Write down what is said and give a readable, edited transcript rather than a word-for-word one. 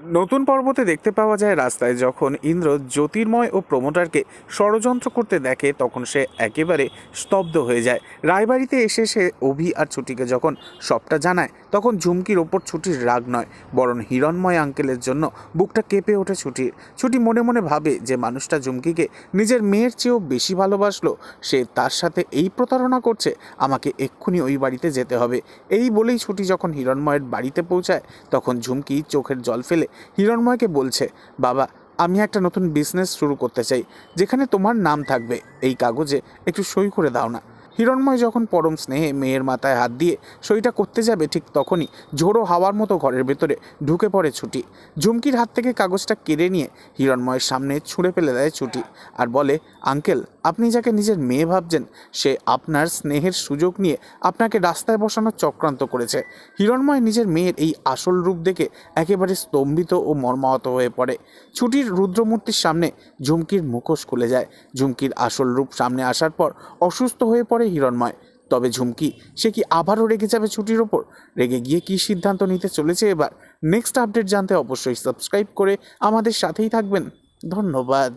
নতুন পর্বতে দেখতে পাওয়া যায় রাস্তায় যখন ইন্দ্র জ্যোতির্ময় ও প্রমোটারকে ষড়যন্ত্র করতে দেখে তখন সে একেবারে স্তব্ধ হয়ে যায়। রায়বাড়িতে এসে সে অভি আর ছুটিকে যখন সবটা জানায় তখন ঝুমকির ওপর ছুটির রাগ নয় বরং হিরণময় আঙ্কেলের জন্য বুকটা কেঁপে ওঠে ছুটির। ছুটি মনে মনে ভাবে যে মানুষটা ঝুমকিকে নিজের মেয়ের চেয়েও বেশি ভালোবাসলো সে তার সাথে এই প্রতারণা করছে। আমাকে এক্ষুনি ওই বাড়িতে যেতে হবে। এই বলেই ছুটি যখন হিরণময়ের বাড়িতে পৌঁছায় তখন ঝুমকি চোখের জল ফেলে হিরণময়কে বলছে, বাবা, আমি একটা নতুন বিজনেস শুরু করতে চাই যেখানে তোমার নাম থাকবে। এই কাগজে একটু সই করে দাও না। হিরণময় যখন পরম স্নেহে মেয়ের মাথায় হাত দিয়ে সইটা করতে যাবে ঠিক তখনই ঝোড়ো হাওয়ার মতো ঘরের ভেতরে ঢুকে পড়ে ছুটি। ঝুমকির হাত থেকে কাগজটা কেড়ে নিয়ে হিরণময়ের সামনে ছুঁড়ে ফেলে দেয় ছুটি আর বলে, আঙ্কেল, আপনি যাকে নিজের মেয়ে ভাবছেন সে আপনার স্নেহের সুযোগ নিয়ে আপনাকে রাস্তায় বসানোর চক্রান্ত করেছে। হিরণময় নিজের মেয়ের এই আসল রূপ দেখে একেবারে স্তম্ভিত ও মর্মাহত হয়ে পড়ে। ছুটির রুদ্রমূর্তির সামনে ঝুমকির মুখোশ খুলে যায়। ঝুমকির আসল রূপ সামনে আসার পর অসুস্থ হয়ে পড়ে হিরণময়। তবে ঝুমকি সে কি আবারও রেগে যাবে ছুটির ওপর? রেগে গিয়ে কী সিদ্ধান্ত নিতে চলেছে এবার? নেক্সট আপডেট জানতে অবশ্যই সাবস্ক্রাইব করে আমাদের সাথেই থাকবেন। ধন্যবাদ।